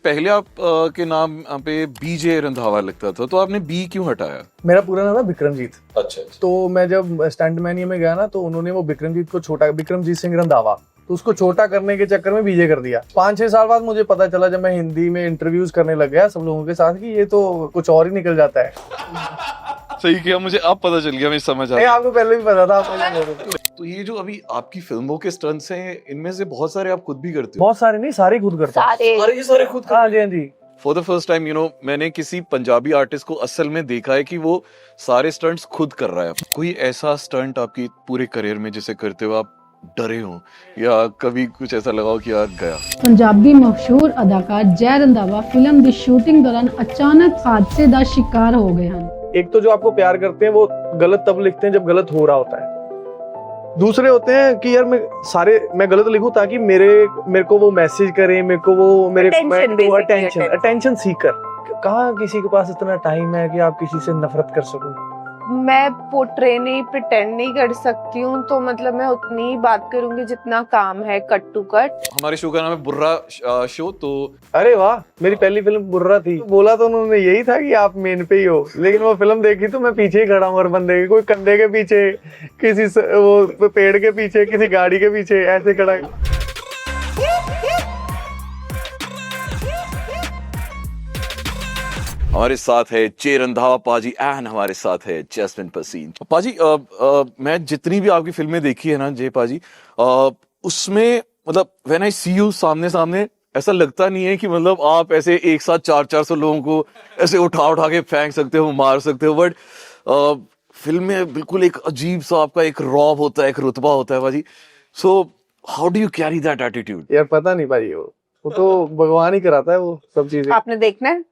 पहले आप के नाम पे बीजे रंधावा लगता था, तो आपने बी क्यों हटाया? मेरा पूरा नाम था विक्रमजीत। अच्छा। तो मैं जब स्टंटमैनिया में गया ना, तो उन्होंने वो विक्रमजीत को छोटा, विक्रमजीत सिंह रंधावा, तो उसको छोटा करने के चक्कर में बीजे कर दिया। 5-6 साल बाद मुझे पता चला, जब मैं हिंदी में इंटरव्यूज करने लग गया सब लोगों के साथ, कि ये तो कुछ और ही निकल जाता है। सही किया, मुझे अब पता चल गया, मैं समझ आ नहीं, गया। आपको पहले भी पता था, आप पहले बोल रहे थे। तो ये जो अभी आपकी फिल्मों के स्टंट्स हैं, इनमें से बहुत सारे आप खुद भी करते हो? बहुत सारे नहीं, सारे खुद करता हूँ। अरे ये सारे खुद हाँ जी, हाँ जी। फॉर द फर्स्ट टाइम मैंने किसी पंजाबी आर्टिस्ट को असल में देखा है कि वो सारे स्टंट्स खुद कर रहा है। कोई ऐसा स्टंट आपकी पूरे करियर में जिसे करते हुए आप डरे हो, या कभी कुछ ऐसा लगा हो कि यार गया? पंजाबी मशहूर अदाकार जय रंधावा फिल्म दी शूटिंग दौरान अचानक हादसे का शिकार हो गए हैं। एक तो जो आपको प्यार करते हैं वो गलत तब लिखते हैं जब गलत हो रहा होता है। दूसरे होते हैं कि यार मैं गलत लिखूं ताकि मेरे को वो मैसेज करें, मेरे को वो मेरे अटेंशन सीकर। कहाँ किसी के पास इतना टाइम है कि आप किसी से नफरत कर सको। मैं पोर्ट्रे नहीं, प्रिटेंड नहीं कर सकती हूँ, तो मतलब मैं उतनी ही बात करूंगी जितना काम है, कट टू कट। हमारे शो का नाम है बुर्रा शो। तो अरे वाह, मेरी पहली फिल्म बुर्रा थी। बोला तो उन्होंने यही था कि आप मेन पे ही हो, लेकिन वो फिल्म देखी तो मैं पीछे ही खड़ा हूँ हर बंदे के, कोई कंधे के पीछे, वो पेड़ के पीछे, किसी गाड़ी के पीछे, ऐसे खड़ा। हमारे साथ है जय रंधावा पाजी एंड हमारे साथ है जैस्मिन पसीन। पाजी, मैं जितनी भी आपकी फिल्में देखी है ना जय पाजी, उसमें मतलब व्हेन आई सी यू सामने सामने, ऐसा लगता नहीं है कि मतलब आप ऐसे एक साथ 400-400 लोगों को ऐसे उठा के फेंक सकते हो, मार सकते हो। बट फिल्म में बिल्कुल एक अजीब सा आपका एक रौब होता है, एक रुतबा होता है पाजी। So how do you carry that attitude? यार पता नहीं भाई, वो तो भगवान ही कराता है वो सब चीजें। आपने देखना है?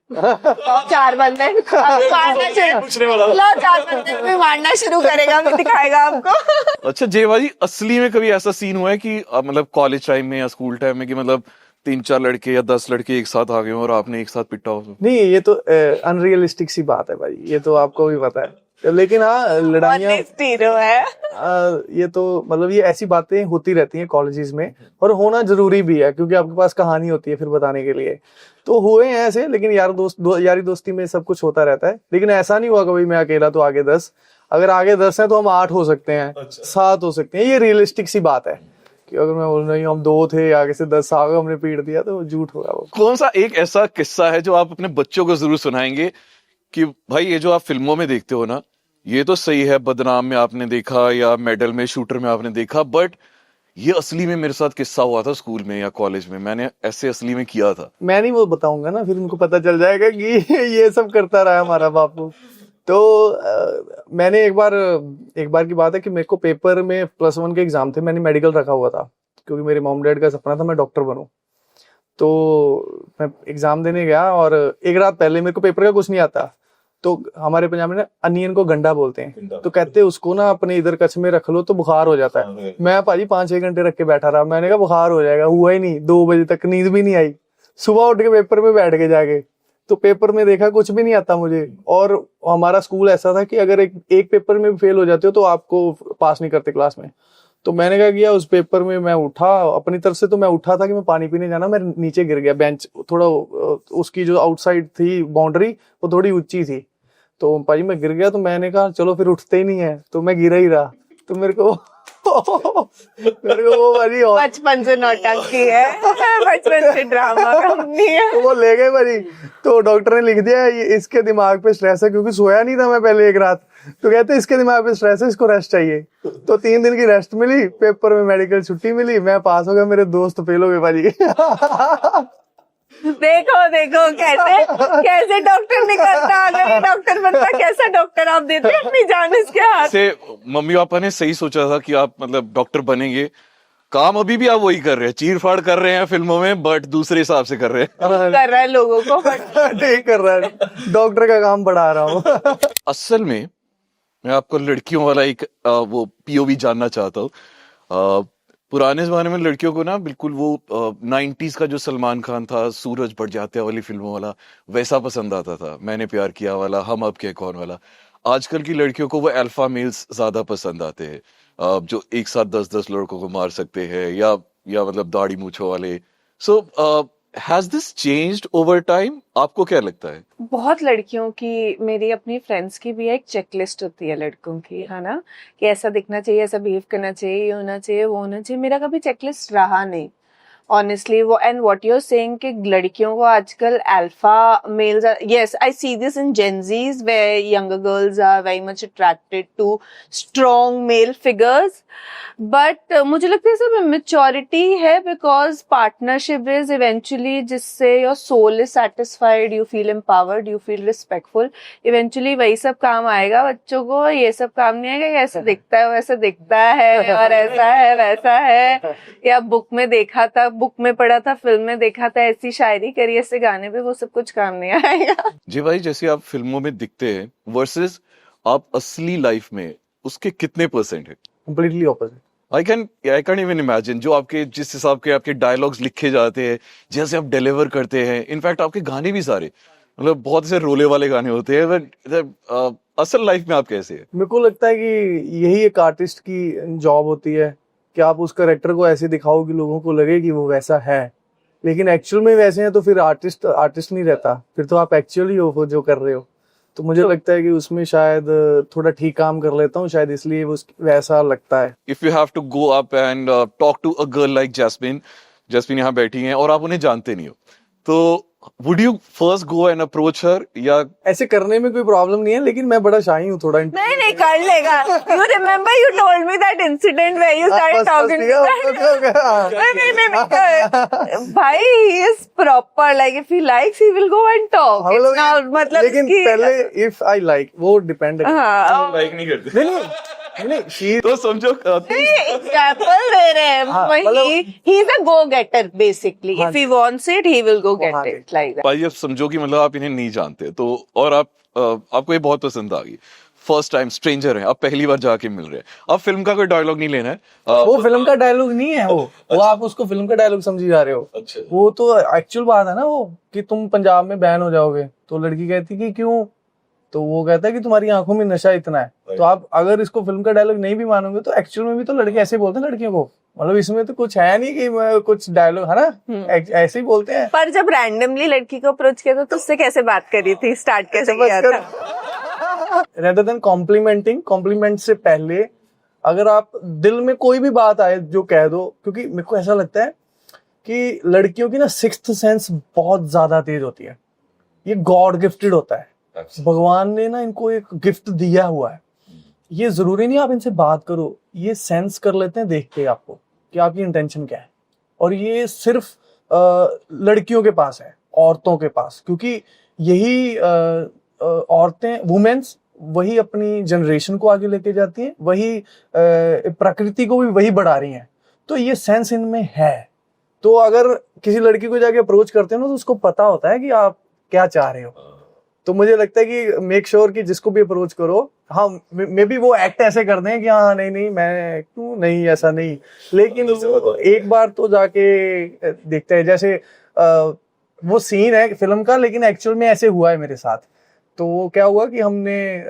4 बंदे मारना शुरू करेगा, फिर दिखाएगा आपको। अच्छा जय पाजी, असली में कभी ऐसा सीन हुआ है कि मतलब कॉलेज टाइम में या स्कूल टाइम में कि मतलब 3-4 लड़के या 10 लड़के एक साथ आ गए और आपने एक साथ पिटा हो? नहीं, ये तो अनरियलिस्टिक सी बात है भाई, ये तो आपको भी पता है। लेकिन हाँ, लड़ाइयाँ है। ये तो मतलब ये ऐसी बातें होती रहती हैं कॉलेजेस में, और होना जरूरी भी है, क्योंकि आपके पास कहानी होती है फिर बताने के लिए। तो हुए हैं ऐसे, लेकिन यारी दोस्ती में सब कुछ होता रहता है। लेकिन ऐसा नहीं हुआ कभी मैं अकेला तो आगे 10, अगर आगे 10 है तो हम 8 हो सकते हैं, 7 हो सकते हैं। ये रियलिस्टिक सी बात है कि अगर मैं बोल रही हूँ हम 2 थे, आगे से 10 आ गए, हमने पीट दिया, तो झूठ होगा वो। कौन सा एक ऐसा किस्सा है जो आप अपने बच्चों को जरूर सुनाएंगे कि भाई ये जो आप फिल्मों में देखते हो ना, ये तो सही है, बदनाम में आपने देखा या मेडल में, शूटर में आपने देखा, बट ये असली में मेरे साथ किस्सा हुआ था स्कूल में या कॉलेज में, मैंने ऐसे असली में किया था। मैं नहीं वो बताऊंगा ना, फिर उनको पता चल जाएगा कि ये सब करता रहा हमारा बापू। तो मैंने एक बार की बात है कि मेरे को पेपर में +1 के एग्जाम थे, मैंने मेडिकल रखा हुआ था, क्योंकि मेरे मॉम डैड का सपना था मैं डॉक्टर बनूं। तो मैं एग्जाम देने गया, और एक रात पहले, मेरे को पेपर का कुछ नहीं आता, तो हमारे पंजाब में ना अनियन को गंडा बोलते हैं, तो कहते हैं उसको ना अपने इधर कच्छ में रख लो तो बुखार हो जाता है। मैं भाजी 5-6 घंटे रख के बैठा रहा, मैंने कहा बुखार हो जाएगा, हुआ ही नहीं। 2 बजे तक नींद भी नहीं आई, सुबह उठ के पेपर में बैठ के जाके, तो पेपर में देखा कुछ भी नहीं आता मुझे। और हमारा स्कूल ऐसा था कि अगर एक पेपर में भी फेल हो जाते हो तो आपको पास नहीं करते क्लास में। तो मैंने क्या किया, उस पेपर में मैं उठा अपनी तरफ से, तो मैं उठा था कि मैं पानी पीने जाना, मैं नीचे गिर गया। बेंच थोड़ा, उसकी जो आउटसाइड थी बाउंड्री, वो थोड़ी ऊंची थी, तो भाई मैं गिर गया। तो मैंने कहा चलो फिर उठते ही नहीं है, तो मैं गिरा ही रहा। तो मेरे को वो भाई बचपन से नौटंकी है, बचपन से ड्रामा करनी है। तो वो ले गए भाई, तो डॉक्टर ने लिख दिया इसके दिमाग पे स्ट्रेस है, क्योंकि सोया नहीं था मैं पहले एक रात। तो कहते इसके दिमाग पे स्ट्रेस है, इसको रेस्ट चाहिए। तो 3 दिन की रेस्ट मिली, पेपर में मेडिकल छुट्टी मिली, मैं पास हो गया, मेरे दोस्त फेल हो गए भाई। देखो कैसे डॉक्टर निकलता, अगर ये डॉक्टर बनता, कैसा डॉक्टर आप देते अपनी जान इसके हाथ से। मम्मी पापा ने सही सोचा था कि आप मतलब डॉक्टर बनेंगे, काम अभी भी आप वही कर रहे हैं, चीर फाड़ कर रहे हैं फिल्मों में, बट दूसरे हिसाब से कर रहे हैं। कर रहा है लोगों को, नहीं कर रहा है, डॉक्टर का काम बढ़ा रहा हूँ। असल में मैं आपको लड़कियों वाला एक वो पीओवी जानना चाहता हूँ। पुराने जमाने में लड़कियों को ना बिल्कुल वो 90s का जो सलमान खान था, सूरज बढ़ जाते वाली फिल्मों वाला, वैसा पसंद आता था, मैंने प्यार किया वाला, हम अब के कौन वाला। आजकल की लड़कियों को वो अल्फा मेल्स ज्यादा पसंद आते हैं, जो एक साथ 10-10 लड़कों को मार सकते हैं, या मतलब दाढ़ी मूछों वाले। So has this changed over time? आपको क्या लगता है? बहुत लड़कियों की, मेरी अपनी फ्रेंड्स की भी एक चेकलिस्ट होती है लड़कों की, है ना, कि ऐसा दिखना चाहिए, ऐसा बिहेव करना चाहिए, ये होना चाहिए, वो होना चाहिए। मेरा कभी चेकलिस्ट रहा नहीं ऑनेस्टली वो। And what you are saying कि लड़कियों को आजकल alpha males, yes I see this in Gen Zs where younger girls are very much attracted to strong male figures, but मुझे लगता है सब मेच्योरिटी है, बिकॉज पार्टनरशिप इज इवेंचुअली जिससे your soul is satisfied, you feel empowered, you feel respectful, eventually वही सब काम आएगा। बच्चों को ये सब काम नहीं आएगा, ये ऐसा दिखता है, वैसा दिखता है, और ऐसा है वैसा है, या बुक में देखा था, बुक में पढ़ा था, फिल्म में देखा था, ऐसी शायरी करी, ऐसे गाने पे, वो सब कुछ काम नहीं आएगा। जी भाई, जैसे आप फिल्मों में दिखते हैं वर्सेस आप असली लाइफ में, उसके कितने परसेंट है? Completely opposite. I can even imagine जो आपके, जिस हिसाब के आपके डायलॉग्स लिखे जाते हैं, जैसे आप डिलीवर करते हैं, इनफैक्ट आपके गाने भी सारे मतलब बहुत से रोले वाले गाने होते हैं, बट असल लाइफ में आप कैसे है? मेरे को लगता है कि यही एक आर्टिस्ट की जॉब होती है कि आप उस कैरेक्टर को ऐसे दिखाओ कि लोगों को लगे कि वो वैसा है, लेकिन एक्चुअल में वैसे हैं तो फिर आर्टिस्ट नहीं रहता, फिर तो आप एक्चुअली हो जो कर रहे हो। तो मुझे लगता है कि उसमें शायद थोड़ा ठीक काम कर लेता हूँ, शायद इसलिए वो वैसा लगता है। If you have to go up and talk to a girl like Jasmine यहाँ बैठी हैं और आप उन्हें जानते नहीं हो, तो would you first go and approach her? या ऐसे करने में कोई प्रॉब्म नहीं है, लेकिन मैं बड़ा शाही हूँ थोड़ा। नहीं नहीं कर लेगा। You remember you told me that incident where you started talking नहीं भाई, he is proper, like if he likes he will go and talk, मतलब लेकिन पहले इफ आई लाइक, वो डिपेंड है। लाइक नहीं करते? नहीं, तो समझो एग्जांपल दे रहे हैं, he is a go getter basically, if he wants it he will go get it, like that. भाई अब समझो कि मतलब आप इन्हें नहीं जानते, तो और आपको ये बहुत पसंद आ गई, फर्स्ट टाइम स्ट्रेंजर है, आप पहली बार जाके मिल रहे हैं, आप फिल्म का कोई डायलॉग नहीं लेना है, वो फिल्म का डायलॉग नहीं है, वो आप उसको फिल्म का डायलॉग समझी जा रहे हो। अच्छा। वो तो एक्चुअल बात है ना, वो कि तुम पंजाब में बैन हो जाओगे, तो लड़की कहती कि क्यों, तो वो कहता है कि तुम्हारी आंखों में नशा इतना है। तो आप अगर इसको फिल्म का डायलॉग नहीं भी मानोगे, तो एक्चुअल में भी तो लड़के ऐसे बोलते हैं लड़कियों को, मतलब इसमें तो कुछ है नहीं कि कुछ डायलॉग है ना, ऐसे ही बोलते हैं। पर जब रैंडमली लड़की को अप्रोच किया तो उससे कैसे बात करी थी, स्टार्ट कैसे किया था? रेदर देन कॉम्प्लीमेंटिंग, कॉम्प्लीमेंट से पहले अगर आप दिल में कोई भी बात आए जो कह दो, क्योंकि मेरे को ऐसा लगता है कि लड़कियों की ना सिक्स्थ सेंस बहुत ज्यादा तेज होती है, ये गॉड गिफ्टेड होता है, भगवान ने ना इनको एक गिफ्ट दिया हुआ है। ये जरूरी नहीं आप इनसे बात करो, ये सेंस कर लेते हैं देख के आपको कि आपकी इंटेंशन क्या है, और ये सिर्फ लड़कियों के पास है, औरतों के पास, क्योंकि यही औरतें, वुमेन्स, वही अपनी जनरेशन को आगे लेके जाती हैं, वही प्रकृति को भी वही बढ़ा रही हैं, तो ये सेंस इनमें है। तो अगर किसी लड़की को जाके अप्रोच करते हो ना, तो उसको पता होता है कि आप क्या चाह रहे हो। तो मुझे लगता है कि मेक श्योर कि जिसको भी अप्रोच करो, हाँ मे बी वो एक्ट ऐसे कर दें कि हाँ नहीं मैं क्यों नहीं, ऐसा नहीं, लेकिन एक बार तो जाके देखते हैं। जैसे वो सीन है फिल्म का, लेकिन एक्चुअल में ऐसे हुआ है मेरे साथ। तो वो क्या हुआ कि हमने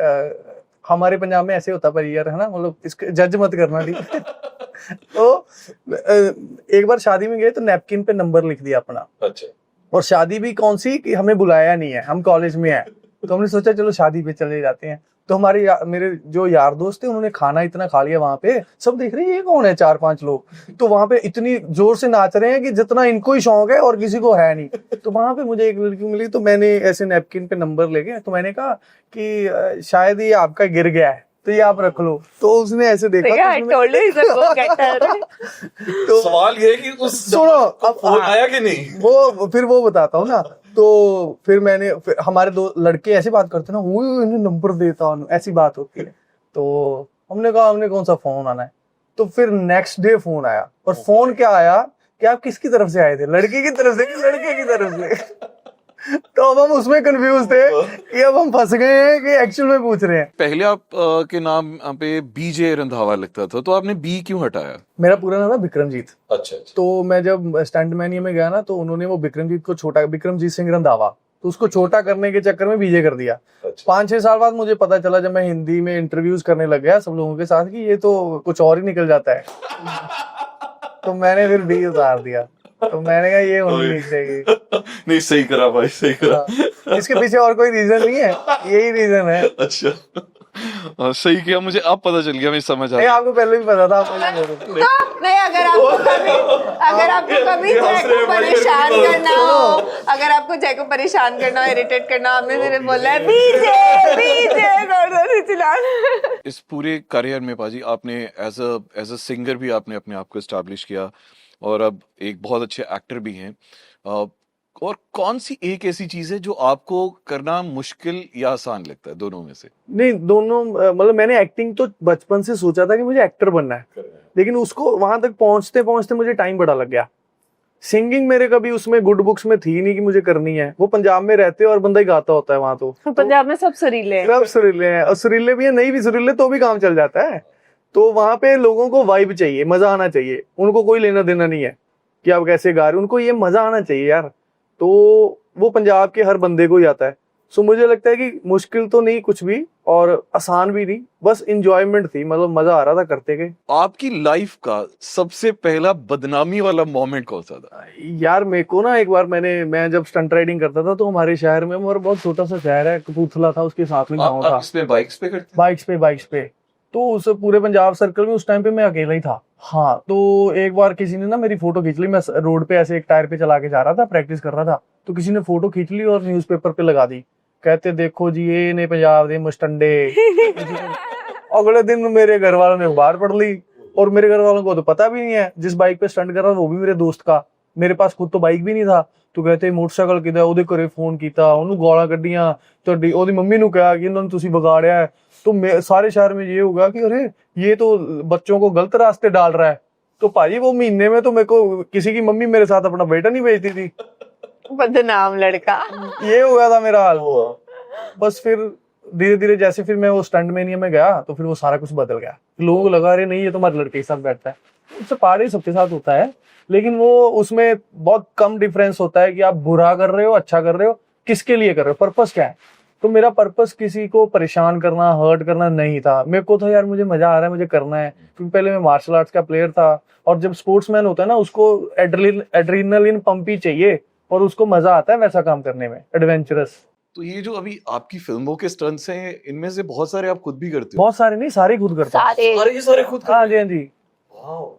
हमारे पंजाब में ऐसे होता पर यार, है ना, मतलब इसको जज मत करना, ठीक। तो एक बार शादी में गए तो नैपकिन पे नंबर लिख दिया अपना। अच्छा। और शादी भी कौन सी कि हमें बुलाया नहीं है, हम कॉलेज में हैं, तो हमने सोचा चलो शादी पे चले जाते हैं। तो मेरे जो यार दोस्त थे, उन्होंने खाना इतना खा लिया वहां पे, सब देख रहे हैं ये कौन है, 4-5 लोग, तो वहां पे इतनी जोर से नाच रहे हैं कि जितना इनको ही शौक है और किसी को है नहीं। तो वहां पे मुझे एक लड़की मिली, तो मैंने ऐसे नैपकिन पे नंबर लेके, तो मैंने कहा कि शायद ये आपका गिर गया है, तो ये आप रख लो। तो उसने ऐसे देखा, तो सवाल ये है कि उस सुनो, अब फोन आया कि नहीं, वो फिर वो बताता हूँ ना। तो फिर हमारे दो लड़के ऐसी बात करते ना, वो इन्हें नंबर देता हूँ, ऐसी बात होती है। तो हमने कहा हमने कौन सा फोन आना है। तो फिर नेक्स्ट डे फोन आया, और फोन क्या आया कि आप किसकी तरफ से आए थे, लड़की की तरफ से कि लड़के की तरफ से। तो अब हम उसमें कंफ्यूज थे कि अब हम फंस गए हैं कि एक्चुअल में पूछ रहे हैं। पहले आप के नाम पे बीजे रंधावा लगता था, तो आपने बी क्यों हटाया? मेरा पूरा नाम था विक्रमजीत। अच्छा। तो मैं जब स्टंटमैनिया में गया ना, तो उन्होंने वो विक्रमजीत को छोटा, विक्रमजीत सिंह रंधावा, तो उसको छोटा करने के चक्कर में बीजे कर दिया। 5-6 साल बाद मुझे पता चला, जब मैं हिंदी में इंटरव्यूज करने लग गया सब लोगों के साथ, कि ये तो कुछ और ही निकल जाता है। तो मैंने फिर बी उतार दिया। तो मैंने कहा ये होनी नहीं चाहिए। नहीं, सही करा भाई, सही करा। हाँ, इसके पीछे और कोई रीजन नहीं है, यही रीजन है। अच्छा, सही किया, मुझे अब पता चल गया, मैं समझ आ नहीं, गया। आपको पहले भी पता था, आप पहले बोल रहे थे। नहीं, अगर आपको कभी जय को परेशान करना हो, अगर आपको जय को परेशान करना हो, इरिटेट करना हो, आपने मेरे बोला है बीजे गर्दन चिल्लाना। इस पूरे करियर में पाजी आपने एज अ सिंगर भी आपने अपने आप को एस्टैब्लिश किया, और अब एक बहुत अच्छे एक्टर भी हैं। और कौन सी एक ऐसी चीज है जो आपको करना मुश्किल या आसान लगता है, दोनों में से? नहीं, दोनों, मतलब मैंने एक्टिंग तो बचपन से सोचा था कि मुझे एक्टर बनना है, लेकिन उसको वहां तक पहुंचते पहुंचते मुझे टाइम बड़ा लग गया। सिंगिंग मेरे कभी उसमें गुड बुक्स में थी नहीं कि मुझे करनी है। वो पंजाब में रहते और बंदा ही गाता होता है वहां, तो पंजाब में सब सुरीले हैं। सब सुरीले हैं, और सुरीले भी है, नहीं भी सुरीले तो भी काम चल जाता है। तो वहां पे लोगों को वाइब चाहिए, मजा आना चाहिए, उनको कोई लेना देना नहीं है कि आप कैसे गा रहे हो, उनको ये मजा आना चाहिए यार। तो वो पंजाब के हर बंदे को ही आता है। सो मुझे लगता है कि मुश्किल तो नहीं कुछ भी, और आसान भी नहीं, बस इंजॉयमेंट थी, मतलब मजा आ रहा था करते के। आपकी लाइफ का सबसे पहला बदनामी वाला मोमेंट कौन सा था? यार मेरे को ना, एक बार मैं जब स्टंट राइडिंग करता था, तो हमारे शहर में, हमारा बहुत छोटा सा शहर है, कपूरथला था, उसके साथ में गाँव था। इसमें बाइक्स पे करते? बाइक्स पे। तो उस पूरे पंजाब सर्कल में उस टाइम पे मैं अकेला ही था। हाँ, तो एक बार किसी ने ना मेरी फोटो खींच ली। मैं रोड पे ऐसे एक टायर पे चला के जा रहा था, प्रैक्टिस कर रहा था, तो किसी ने फोटो खींच ली और न्यूज़पेपर पे लगा दी। कहते देखो जी, ये ने पंजाब दे मुस्टंडे। अगले दिन मेरे घर वालों ने अखबार पढ़ ली, और मेरे घर वालों को तो पता भी नहीं है जिस बाइक पे स्टंट कर रहा था वो भी मेरे दोस्त का। मेरे पास खुद तो बाइक भी नहीं था। तो कहते मोटरसाइकिल किदा, ਉਹਦੇ ਘਰੇ फोन किया, ਉਹਨੂੰ ਗਾਲਾਂ ਕੱਢੀਆਂ, ਤੁਹਾਡੀ ਉਹਦੀ ਮੰਮੀ ਨੂੰ ਕਿਹਾ कि इन्होंने तुसी बिगाड़या है। तो सारे शहर में ये होगा कि अरे ये तो बच्चों को गलत रास्ते डाल रहा है। तो भाजी वो महीने में तो मेरे को किसी की मम्मी मेरे साथ अपना बेटा नहीं भेजती थी। बदनाम लड़का। ये हो गया था मेरा हाल। बस फिर धीरे धीरे जैसे फिर मैं वो स्टंट मेनिया में गया, तो फिर वो सारा कुछ बदल गया। लोग लगा रहे नहीं, ये तो हमारे लड़के के साथ बैठता है। उससे पार्टी सबके साथ होता है, लेकिन वो उसमें बहुत कम डिफरेंस होता है कि आप बुरा कर रहे हो, अच्छा कर रहे हो, किसके लिए कर रहे हो, पर्पस क्या है। तो मेरा पर्पस किसी को परेशान करना, हर्ट करना नहीं था। मेरे को तो यार मुझे मजा आ रहा है, मुझे करना है। क्योंकि पहले मैं मार्शल आर्ट्स का प्लेयर था, और जब स्पोर्ट्समैन होता है ना, उसको एड्रेनलिन पंप ही चाहिए, और उसको मजा आता है वैसा काम करने में, एडवेंचरस। तो ये जो अभी आपकी फिल्मों के स्टंट्स हैं, इनमें से बहुत सारे आप खुद भी करते हो? बहुत सारे नहीं, सारे खुद करता हूँ। ये सारे खुद हाँ जी, हाँ जी,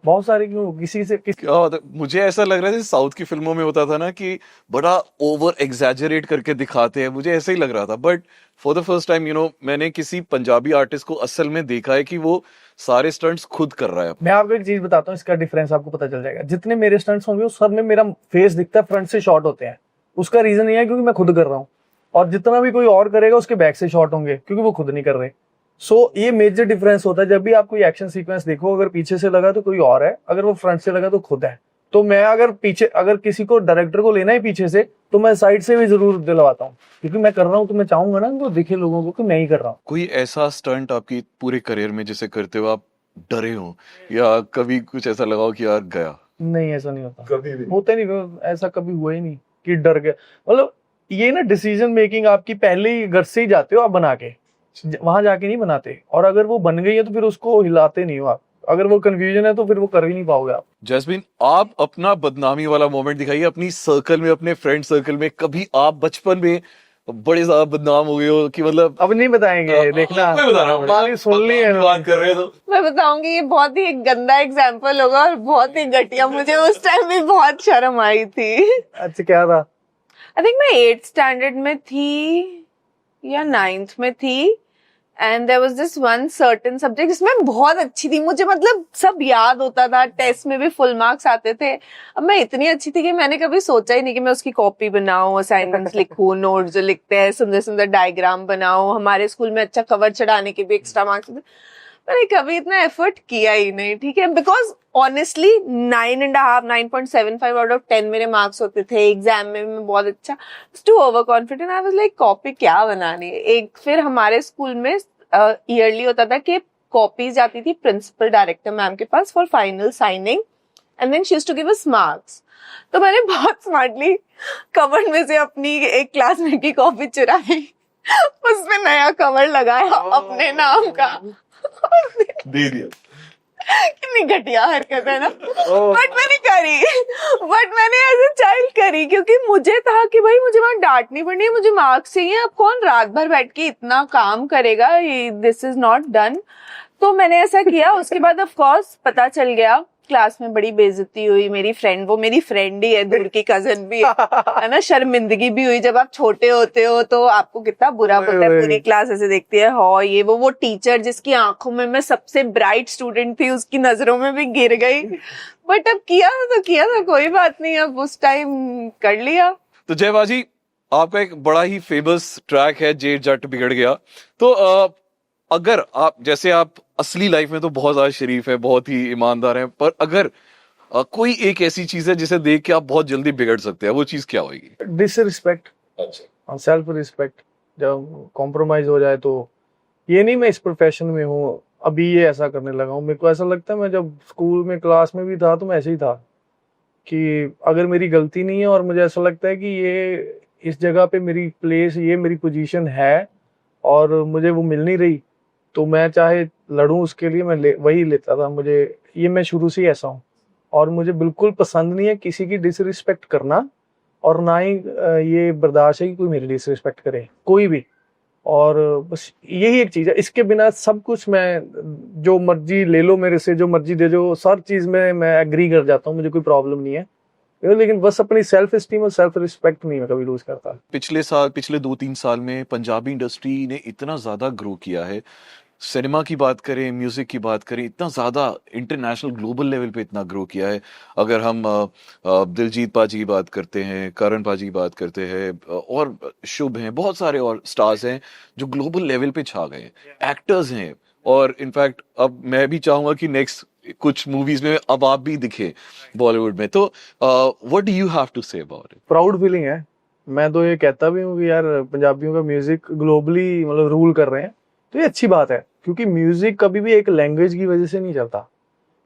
बहुत सारी। क्यों, किसी से क्या बात है। मुझे ऐसा लग रहा है जैसे साउथ की फिल्मों में होता था ना कि बड़ा ओवर एग्जैजरेट करके दिखाते हैं, मुझे ऐसा ही लग रहा था। But for the first time मैंने किसी पंजाबी आर्टिस्ट को असल में देखा है कि वो सारे स्टंट्स खुद कर रहा है। मैं आपको एक चीज बताता हूँ, इसका डिफरेंस आपको पता चल जाएगा। जितने मेरे स्टंट्स होंगे उस सब में मेरा फेस दिखता है, फ्रंट से शॉट होते हैं। उसका रीजन ये है क्योंकि मैं खुद कर रहा हूँ, और जितना भी कोई और करेगा उसके बैक से शॉट होंगे, क्योंकि वो खुद नहीं कर रहे। सो ये मेजर डिफरेंस होता है। जब भी आप कोई एक्शन सीक्वेंस देखो, अगर पीछे से लगा तो कोई और है, अगर वो फ्रंट से लगा तो खुद है। तो मैं अगर किसी को डायरेक्टर को लेना है पीछे से, तो मैं साइड से भी जरूर दिलवाता हूँ, क्योंकि मैं कर रहा हूँ तो मैं चाहूंगा ना वो दिखे लोगों को कि मैं ही कर रहा हूँ। कोई ऐसा स्टंट आपकी पूरे करियर में जिसे करते हो आप डरे हो, या कभी कुछ ऐसा लगा हो कि यार गया? नहीं, ऐसा नहीं होता, कभी भी होता ही नहीं, ऐसा कभी हुआ ही नहीं कि डर गया। मतलब ये ना डिसीजन मेकिंग आपकी पहले ही घर से ही जाते हो आप बना के, वहां जाके नहीं बनाते। और अगर वो बन गई है तो फिर उसको हिलाते नहीं हो आप। अगर वो कंफ्यूजन है तो फिर वो कर ही नहीं पाओगे आप। जैस्मिन, आप अपना बदनामी वाला मोमेंट दिखाइए अपनी सर्कल में, अपने फ्रेंड सर्कल में। कभी आप बचपन में बड़े ज्यादा बदनाम हो गए हो कि मतलब? अब नहीं बताएंगे, देखना, बाकी सुन ली है। बात कर रहे हो तो मैं बताऊंगी, ये बहुत ही एक गंदा एग्जाम्पल होगा और बहुत ही घटिया। मुझे उस टाइम भी बहुत शर्म आई थी। अच्छा, क्या था? आई थिंक मैं 8th स्टैंडर्ड में थी या 9th में थी, and there was this one certain subject जिसमें बहुत अच्छी थी। मुझे मतलब सब याद होता था, टेस्ट में भी फुल मार्क्स आते थे। अब मैं इतनी अच्छी थी कि मैंने कभी सोचा ही नहीं कि मैं उसकी कॉपी बनाऊं, असाइनमेंट्स लिखूं, नोट जो लिखते हैं सुंदर सुंदर डायग्राम बनाऊं। हमारे स्कूल में अच्छा कवर चढ़ाने के भी एक्स्ट्रा मार्क्स थे। मैंने कभी इतना एफर्ट किया ही नहीं, ठीक है, बिकॉज ऑनेस्टली 9.75 आउट ऑफ 10 मेरे मार्क्स होते थे। एग्जाम में मैं बहुत अच्छा, too overconfident. I was like copy क्या बनानी है। एक फिर हमारे स्कूल में ईयरली होता था कि कॉपीज जाती थी प्रिंसिपल डायरेक्टर मैम के पास for final signing, and then she used to give us marks. तो मैंने बहुत स्मार्टली कवर में से अपनी एक क्लासमेट की कॉपी चुराई, उसमें नया कवर लगाया अपने नाम का, दे दिया। कितनी घटिया हरकत है ना, बट मैंने करी, बट मैंने एज अ चाइल्ड करी, क्योंकि मुझे था कि भाई मुझे वहां डांटनी पड़नी है, मुझे मार्क्स चाहिए, अब कौन रात भर बैठ के इतना काम करेगा, दिस इज नॉट डन। तो मैंने ऐसा किया। उसके बाद ऑफ कोर्स पता चल गया, क्लास में बड़ी बेइज्जती हुई, मेरी फ्रेंड, वो मेरी फ्रेंड ही है, दूर की कजन भी है ना, शर्मिंदगी भी हुई। जब आप छोटे होते हो तो आपको कितना बुरा पता है, पूरी क्लास ऐसे देखती है, हो ये वो टीचर जिसकी आंखों में मैं सबसे ब्राइट स्टूडेंट थी, उसकी नजरों में भी गिर गई। बट अब किया था, कोई बात नहीं, अब उस टाइम कर लिया। तो जय बाजी, आपका एक बड़ा ही फेमस ट्रैक है जे जट बिगड़ गया। तो अगर आप, जैसे आप असली लाइफ में तो बहुत ज्यादा शरीफ है, बहुत ही ईमानदार हैं, पर अगर कोई एक ऐसी चीज है जिसे देख के आप बहुत जल्दी बिगड़ सकते हैं, वो चीज क्या होगी? डिसरिस्पेक्ट, अच्छा, सेल्फ रिस्पेक्ट जब कॉम्प्रोमाइज हो जाए, तो ये नहीं मैं इस प्रोफेशन में हूँ अभी ये ऐसा करने लगा हूँ। मेरे को ऐसा लगता है, मैं जब स्कूल में क्लास में भी था तो मैं ऐसे ही था कि अगर मेरी गलती नहीं है और मुझे ऐसा लगता है कि ये इस जगह पे मेरी प्लेस, ये मेरी पोजीशन है और मुझे वो मिल नहीं रही, तो मैं चाहे लड़ूं उसके लिए, मैं वही लेता था। मुझे ये, मैं शुरू से ही ऐसा हूँ और मुझे बिल्कुल पसंद नहीं है किसी की डिसरिस्पेक्ट करना, और ना ही ये बर्दाश्त है कि कोई मेरी डिसरिस्पेक्ट करे, कोई भी। और बस यही एक चीज है, इसके बिना सब कुछ, मैं जो मर्जी ले लो मेरे से, जो मर्जी दे दो, हर चीज में मैं एग्री कर जाता हूँ, मुझे कोई प्रॉब्लम नहीं है। लेकिन बस अपनी सेल्फ एस्टीम और सेल्फ रिस्पेक्ट नहीं मैं कभी लूज करता। पिछले 2-3 साल में पंजाबी इंडस्ट्री ने इतना ज्यादा ग्रो किया है। सिनेमा की बात करें, म्यूजिक की बात करें, इतना ज्यादा इंटरनेशनल ग्लोबल लेवल पे इतना ग्रो किया है। अगर हम दिलजीत पाजी की बात करते हैं, करण पाजी की बात करते हैं, और शुभ हैं, बहुत सारे और स्टार्स हैं जो ग्लोबल लेवल पे छा गए हैं, एक्टर्स हैं। और इनफैक्ट अब मैं भी चाहूंगा कि नेक्स्ट कुछ मूवीज में अब आप भी दिखे बॉलीवुड में। तो what do you have to say about it? Proud feeling है। मैं तो ये कहता भी हूँ कि यार पंजाबियों का म्यूजिक ग्लोबली मतलब रूल कर रहे हैं, तो ये अच्छी बात है, क्योंकि म्यूजिक कभी भी एक लैंग्वेज की वजह से नहीं चलता।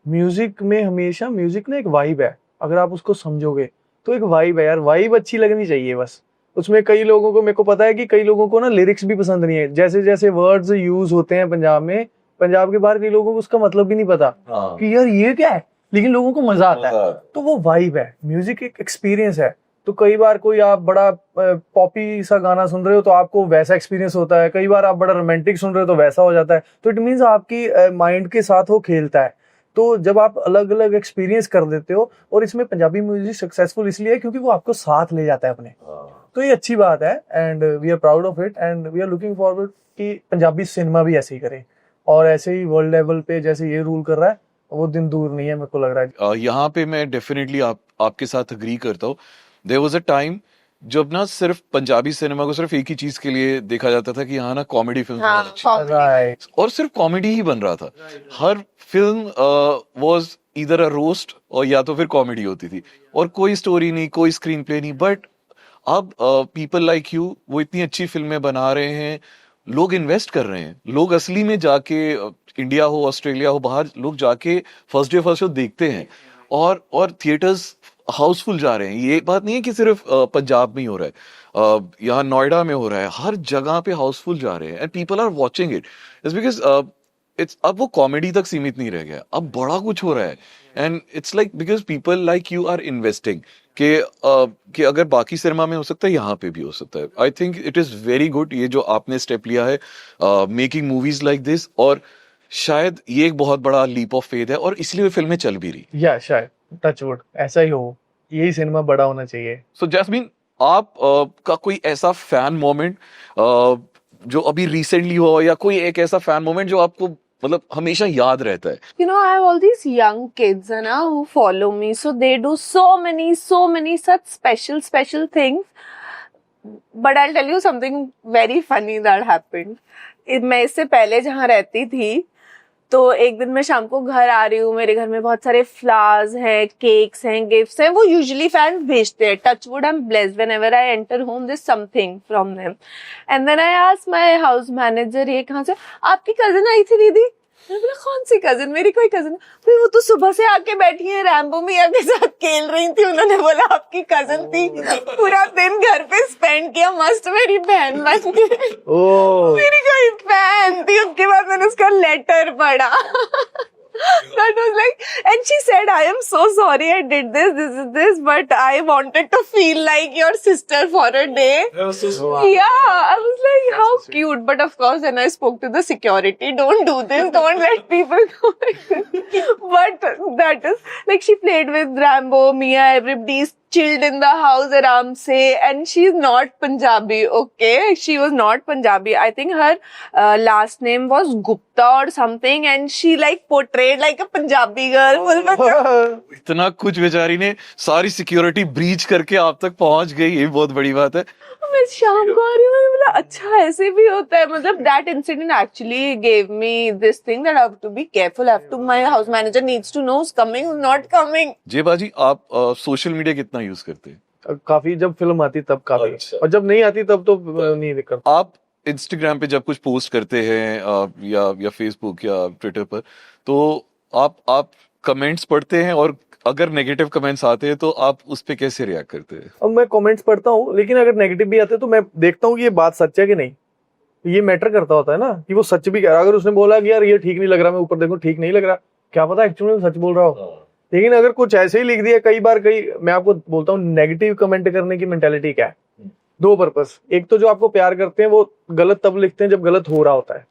म्यूजिक में हमेशा, म्यूजिक ना एक वाइब है, अगर आप उसको समझोगे तो एक वाइब है यार, वाइब अच्छी लगनी चाहिए बस। उसमें कई लोगों को, मेरे को पता है कि कई लोगों को ना लिरिक्स भी पसंद नहीं है, जैसे जैसे वर्ड्स यूज होते हैं पंजाब में, पंजाब के बाहर कई लोगों को उसका मतलब भी नहीं पता कि यार ये क्या है, लेकिन लोगों को मजा आता है। तो वो वाइब है, म्यूजिक एक एक्सपीरियंस है। तो कई बार कोई आप बड़ा पॉपी सा गाना सुन रहे हो तो आपको वैसा एक्सपीरियंस होता है, कई बार आप बड़ा रोमांटिक सुन रहे हो तो वैसा हो जाता है। तो इट मीन्स आपकी माइंड के साथ वो खेलता है। तो जब आप अलग अलग एक्सपीरियंस कर देते हो, और इसमें पंजाबी म्यूजिक सक्सेसफुल इसलिए है क्योंकि वो आपको साथ ले जाता है अपने। तो ये अच्छी बात है, and we are proud of it, and we are looking forward कि पंजाबी सिनेमा भी ऐसे ही करे, और ऐसे ही वर्ल्ड लेवल पे जैसे ये रूल कर रहा है, वो दिन दूर नहीं है, मेरे को लग रहा है। यहाँ पे मैं डेफिनेटली आपके साथ अग्री करता हूँ। देयर वाज अ टाइम जब ना सिर्फ पंजाबी सिनेमा को सिर्फ एक ही चीज के लिए देखा जाता था कि यहाँ ना कॉमेडी फिल्म राइट, और सिर्फ कॉमेडी ही बन रहा था। हर film was either a roast और या तो फिर कॉमेडी होती थी, और कोई स्टोरी नहीं, कोई स्क्रीन प्ले नहीं। बट अब पीपल लाइक यू वो इतनी अच्छी फिल्में बना रहे हैं, लोग इन्वेस्ट कर रहे हैं, लोग असली में जाके इंडिया हो, ऑस्ट्रेलिया हो, बाहर लोग जाके फर्स्ट डे फर्स्ट शो देखते हैं, और थिएटर्स हाउसफुल जा रहे हैं। ये बात नहीं है कि सिर्फ पंजाब में ही हो रहा है, यहाँ नोएडा में हो रहा है, हर जगह पे हाउसफुल जा रहे हैं, and people are watching it. It's because it's, अब वो कॉमेडी तक सीमित नहीं रह गया, अब बड़ा कुछ हो रहा है। And it's like because people like you are investing कि अगर बाकी सिनेमा में हो सकता है, यहाँ पे भी हो सकता है। I think it is very good ये जो आपने स्टेप लिया है, मेकिंग मूवीज लाइक दिस, और शायद ये एक बहुत बड़ा लीप ऑफ फेथ है, और इसलिए फिल्में चल भी रही। या शायद टचवुड ऐसा ही हो, यही सिनेमा बड़ा होना चाहिए। सो जैस्मीन, आप का कोई ऐसा फैन मोमेंट जो अभी रिसेंटली हो, या कोई एक ऐसा फैन मोमेंट जो आपको मतलब हमेशा याद रहता है? You know, I have all these young kids, है ना, who follow me, so they do so many such special things. But I'll tell you something very funny that happened. मैं इससे पहले जहाँ रहती थी, तो एक दिन मैं शाम को घर आ रही हूँ, मेरे घर में बहुत सारे फ्लावर्स हैं, केक्स हैं, गिफ्ट्स हैं, वो यूजुअली फैंस भेजते हैं। Touch wood, I am blessed whenever I enter home this something from them. And then I asked my house manager, ये कहाँ से? आपकी कजिन आई थी दीदी। मैंने बोला कौन सी कजिन? मेरी कोई कजिन? फिर वो तो सुबह से आके बैठी है, रैम्बो मिया के साथ खेल रही थी। उन्होंने बोला आपकी कजिन थी, पूरा दिन घर पे स्पेंड किया, मस्त मेरी बहन बन गई। ओह, मेरी कोई फैन थी। उसके बाद मैंने उसका लेटर पढ़ा। That was like, and she said, I am so sorry I did this, but I wanted to feel like your sister for a day. Yeah, I was like, how cute. But of course, then I spoke to the security, don't do this, don't let people go like this. But that is, like, she played with Rambo, Mia, everybody's chilled in the house aram se, and she's not Punjabi, okay? She was not Punjabi. I think her last name was Gupta or something, and she like portrayed like a Punjabi girl. इतना कुछ बेचारी ने सारी security breach करके आप तक पहुंच गई, ये बहुत बड़ी बात है। मैं शाम को आ रही हूँ, मैंने बोला अच्छा ऐसे भी होता है, मतलब that incident actually gave me this thing that I have to be careful. I have to, my house manager needs to know who's coming, who's not coming. जय बाजी, आप सोशल मीडिया कितना यूज करते हैं? काफी, जब फिल्म आती तब काफी। अच्छा। और जब नहीं आती तब तो नहीं दिक्कत। आप इंस्टाग्राम पे जब कुछ पोस्ट करते हैं या फेसबुक या ट्विटर पर, तो आप कमेंट्स पढ़ते हैं, और अगर नेगेटिव कमेंट्स आते हैं तो आप उस पे कैसे रिएक्ट करते हैं? अब मैं कमेंट्स पढ़ता हूँ, लेकिन अगर नेगेटिव भी आते हैं तो मैं देखता हूँ कि ये बात सच है कि नहीं। ये मैटर करता होता है ना कि वो सच भी कह रहा है। अगर उसने बोला कि यार ये ठीक नहीं लग रहा, मैं ऊपर देखूं ठीक नहीं लग रहा, क्या पता एक्चुअली में सच बोल रहा हो। लेकिन अगर कुछ ऐसे ही लिख दिया कई बार, मैं आपको बोलता हूँ नेगेटिव कमेंट करने की मेंटालिटी क्या है। दो पर्पस, एक तो जो आपको प्यार करते हैं वो गलत तब लिखते हैं जब गलत हो रहा होता है।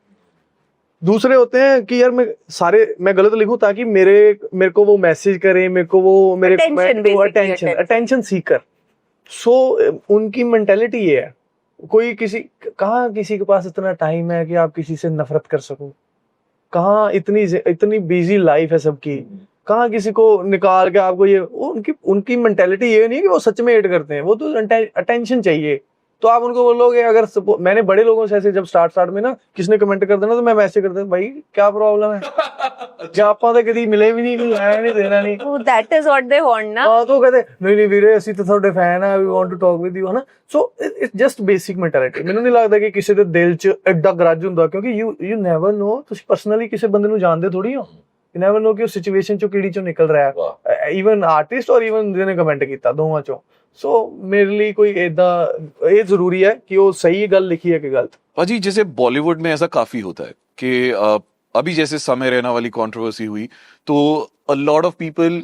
दूसरे होते हैं कि यार मैं गलत लिखूं ताकि मेरे को वो मैसेज करे, मेरे को वो मेरे अटेंशन सीकर। सो उनकी मेंटालिटी ये है। कहाँ किसी के पास इतना टाइम है कि आप किसी से नफरत कर सको, कहाँ इतनी बिजी लाइफ है सबकी, कहाँ किसी को निकाल के आपको ये, उनकी मेंटालिटी ये नहीं है कि वो सच में हेट करते हैं, वो तो अटेंशन चाहिए। तो आप उनको बोलोगे, अगर मैंने बड़े लोगों से ऐसे जब स्टार्ट में ना किसने कमेंट कर देना तो मैं मैसेज कर देता, भाई क्या प्रॉब्लम है, क्या आप तो कभी मिले भी नहीं, आया नहीं, देना नहीं। Oh, that is what they want ना। हाँ, तो कहते नहीं वीरे ਅਸੀਂ ਤਾਂ ਤੁਹਾਡੇ ਫੈਨ ਆ, we want to talk with you, है ना। So it's just basic mentality। ਮੈਨੂੰ ਨਹੀਂ ਲੱਗਦਾ ਕਿ ਕਿਸੇ ਦੇ ਦਿਲ 'ਚ ਐਡਾ ਗਰਜ ਹੁੰਦਾ, ਕਿਉਂਕਿ you never know, ਤੁਸੀਂ ਪਰਸਨਲੀ ਕਿਸੇ ਬੰਦੇ ਨੂੰ ਜਾਣਦੇ ਥੋੜੀ ਹੋ। You never know ਕਿ ਉਹ ਸਿਚੁਏਸ਼ਨ 'ਚੋਂ ਕਿਹੜੀ 'ਚੋਂ ਨਿਕਲ ਰਿਹਾ ਹੈ, ਈਵਨ ਆਰਟਿਸਟ ਔਰ ਈਵਨ ਜਿਹਨੇ ਕਮੈਂਟ ਕੀਤਾ, ਦੋਵਾਂ 'ਚੋਂ। सो मेरे लिए कोई ऐदा ये जरूरी है कि वो सही गल लिखी है कि गलत। भाजी, जैसे बॉलीवुड में ऐसा काफी होता है कि अभी जैसे समय रैना वाली कंट्रोवर्सी हुई, तो अ लॉट ऑफ पीपल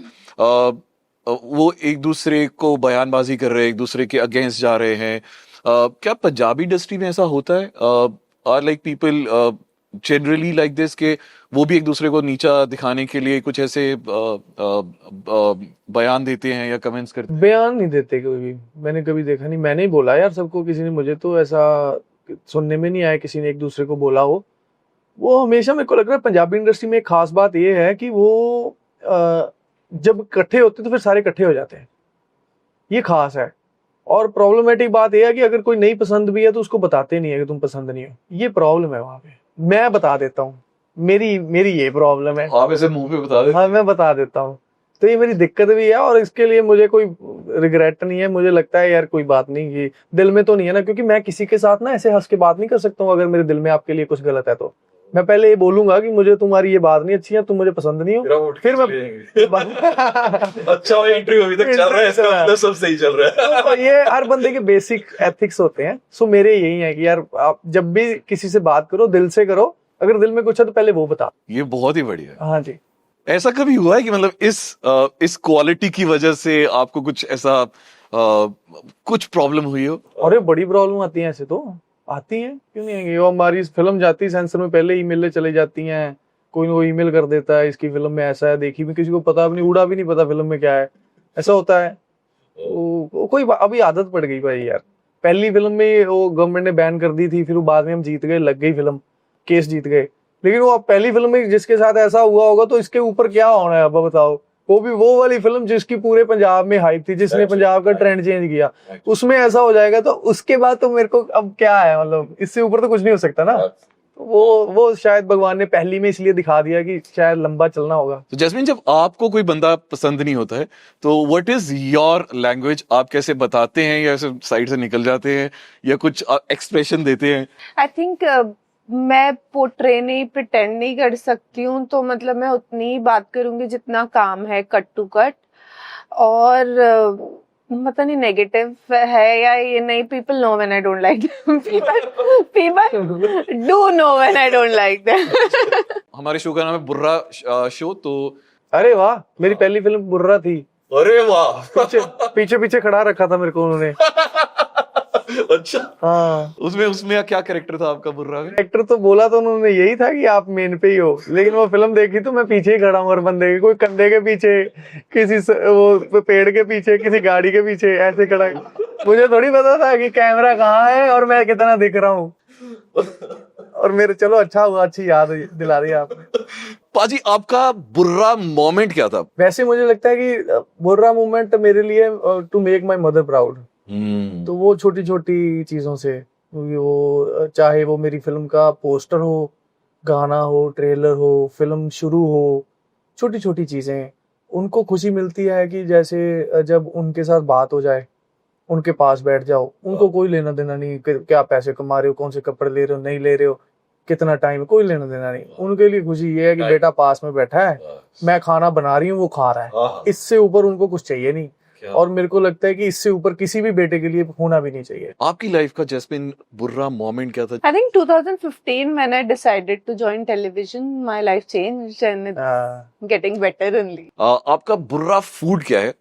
वो एक दूसरे को बयानबाजी कर रहे हैं, एक दूसरे के अगेंस्ट जा रहे हैं। क्या पंजाबी इंडस्ट्री में ऐसा होता है? Or like people generally like this के वो भी एक दूसरे को नीचा दिखाने के लिए कुछ ऐसे बयान देते हैं या कमेंट्स करते हैं? बयान नहीं देते कोई भी, मैंने कभी देखा नहीं। मैंने ही बोला यार सबको, किसी ने, मुझे तो ऐसा सुनने में नहीं आया किसी ने एक दूसरे को बोला हो। वो हमेशा मेरे को लग रहा है पंजाबी इंडस्ट्री में एक खास बात ये है कि वो जब इकट्ठे होते तो फिर सारे इकट्ठे हो जाते हैं, ये खास है। और प्रॉब्लमेटिक बात यह है कि अगर कोई नहीं पसंद भी है तो उसको बताते नहीं है कि तुम पसंद नहीं हो, ये प्रॉब्लम है वहां पे। मैं बता देता हूँ, मेरी ये प्रॉब्लम है। आप ऐसे मुंह पे बता देते? हाँ, मैं बता देता हूँ, तो ये मेरी दिक्कत भी है और इसके लिए मुझे कोई रिग्रेट नहीं है। मुझे लगता है यार कोई बात नहीं, ये दिल में तो नहीं है ना, क्योंकि मैं किसी के साथ ना ऐसे हंस के बात नहीं कर सकता हूँ। अगर मेरे दिल में आपके लिए कुछ गलत है तो मैं पहले ये बोलूंगा कि मुझे तुम्हारी ये बात नहीं अच्छी है, तुम मुझे पसंद नहीं हो, फिर मैं अच्छा वो इंटरव्यू अभी तक चल रहा है, इसका मतलब सब सही चल रहा है। तो ये हर बंदे के बेसिक एथिक्स होते हैं। सो मेरे यही है कि यार आप जब भी किसी से बात करो दिल से करो, अगर दिल में कुछ है तो पहले वो बता। ये बहुत ही बढ़िया है। हाँ जी। ऐसा कभी हुआ है कि मतलब इस क्वालिटी की वजह से आपको कुछ ऐसा कुछ प्रॉब्लम हुई हो? अरे बड़ी प्रॉब्लम आती है, ऐसे तो आती हैं, क्यों नहीं आएंगी। वो हमारी फिल्म जाती है सेंसर में, पहले ईमेल चली जाती हैं, कोई ना कोई ईमेल कर देता है इसकी फिल्म में ऐसा है, देखी भी किसी को पता भी नहीं, उड़ा भी नहीं पता फिल्म में क्या है, ऐसा होता है। कोई अभी आदत पड़ गई भाई यार। पहली फिल्म में वो गवर्नमेंट ने बैन कर दी थी, फिर वो बाद में हम जीत गए, लग गई फिल्म, केस जीत गए। लेकिन वो पहली फिल्म में जिसके साथ ऐसा हुआ होगा तो इसके ऊपर क्या होना है अब बताओ। वो भी वो वाली फिल्म जिसकी पूरे पंजाब में हाइप थी, जिसने पंजाब का ट्रेंड चेंज किया, उसमें ऐसा हो जाएगा तो उसके बाद तो मेरे को अब क्या है, मतलब इससे ऊपर तो कुछ नहीं हो सकता ना। वो शायद भगवान ने पहली में इसलिए दिखा दिया कि शायद लंबा चलना होगा। तो जैस्मिन, जब आपको कोई बंदा पसंद नहीं होता है तो व्हाट इज योर लैंग्वेज? आप कैसे बताते हैं, या ऐसे साइड से निकल जाते हैं, या कुछ एक्सप्रेशन देते हैं? आई थिंक मैं पोर्ट्रे नहीं, प्रिटेंड नहीं कर सकती हूँ, तो मतलब मैं उतनी ही बात करूंगी जितना काम है, कट टू कट। और पता नहीं नेगेटिव है या ये नहीं, people know when I don't like them, people do know when I don't like them. हमारे शो का नाम है बुर्रा शो, तो अरे वाह, मेरी पहली फिल्म बुर्रा थी। अरे वाह पीछे पीछे खड़ा रखा था मेरे को उन्होंने। अच्छा, हाँ, उसमें क्या कैरेक्टर था आपका बुर्रा में? एक्टर तो बोला तो उन्होंने यही था कि आप मेन पे ही हो, लेकिन वो फिल्म देखी तो मैं पीछे ही खड़ा हूँ, और बंदे के कोई कंधे के पीछे, वो पेड़ के पीछे, किसी गाड़ी के पीछे ऐसे खड़ा। मुझे थोड़ी पता था कि कैमरा कहाँ है और मैं कितना दिख रहा हूँ। और मेरे, चलो अच्छा हुआ, अच्छी याद दिला दी आपने। पाजी, आपका बुर्रा मोमेंट क्या था? वैसे मुझे लगता है कि बुर्रा मोमेंट मेरे लिए to make my mother proud. तो वो छोटी छोटी चीजों से, वो चाहे वो मेरी फिल्म का पोस्टर हो, गाना हो, ट्रेलर हो, फिल्म शुरू हो, छोटी छोटी चीजें, उनको खुशी मिलती है कि जैसे जब उनके साथ बात हो जाए, उनके पास बैठ जाओ, उनको कोई लेना देना नहीं कि क्या पैसे कमा रहे हो, कौन से कपड़े ले रहे हो, नहीं ले रहे हो, कितना टाइम, कोई लेना देना नहीं। उनके लिए खुशी ये है कि बेटा पास में बैठा है, मैं खाना बना रही हूँ, वो खा रहा है, इससे ऊपर उनको कुछ चाहिए नहीं। और मेरे को लगता है कि इससे ऊपर किसी भी बेटे के लिए होना भी नहीं चाहिए। आपकी लाइफ का जैस्मिन बुर्रा मोमेंट क्या था? I think 2015 when I decided to join television, my life changed and it's getting better only. आपका बुर्रा फूड क्या है?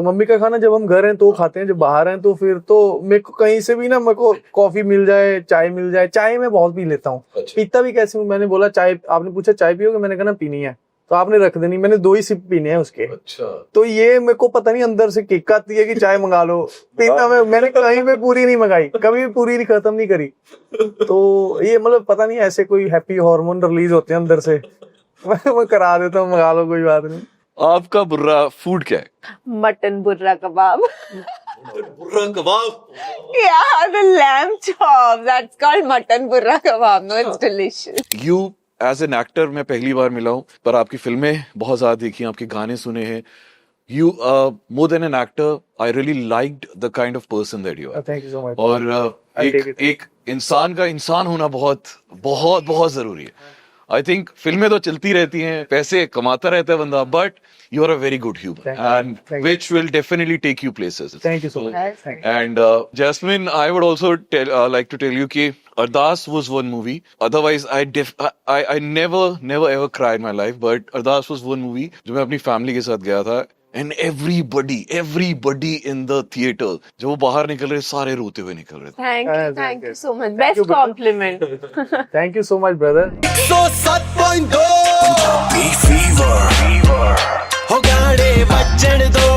मम्मी का खाना जब हम घर हैं तो खाते हैं, जब बाहर हैं तो फिर तो मेरे को कहीं से भी ना, मेरे को कॉफी मिल जाए, चाय मिल जाए, चाय मैं बहुत पी लेता हूँ। पीता भी कैसे हूँ, मैंने बोला चाय, आपने पूछा चाय पियोगे, मैंने कहा ना पीनी है, तो आपने रख देनी, मैंने 2 ही सिप पीने हैं उसके। अच्छा, तो ये मेरे को पता नहीं अंदर से किक आती है कि चाय मंगा लो, पीना मैंने कहीं पे पूरी नहीं मंगाई, कभी भी पूरी नहीं, खत्म नहीं करी। तो ये मतलब पता नहीं, ऐसे कोई हैप्पी हार्मोन रिलीज होते हैं अंदर से। मैं करा देता हूँ, मंगा लो, कोई बात नहीं। आपका बुर्रा फूड क्या है? Mutton burra kebab. बुर्रा kebab. Yeah, the lamb chop. That's called mutton burra kebab. No, it's delicious. You as an actor मैं पहली बार मिला हूँ, पर आपकी फिल्में बहुत ज्यादा देखी, आपके गाने सुने हैं। You more than an actor, I really liked the kind of person that you are. Thank you so much. और एक इंसान का इंसान होना बहुत बहुत बहुत जरूरी है। आई थिंक फिल्में तो चलती रहती हैं, पैसे कमाता रहता है बंदा, but you are a very good human and which will definitely take you places. Thank you so much. And Jasmine, I would also like to tell you कि Ardas was one movie. Otherwise, I never ever cried in my life. But Ardas was one movie जो मैं अपनी family के साथ गया था. And everybody in the theater, जब वो बाहर निकल रहे, सारे रोते हुए निकल रहे थे. Thank you so much. Best compliment. Thank you so much brother. 107.2 Punjabi fever हो गाने बजण दो।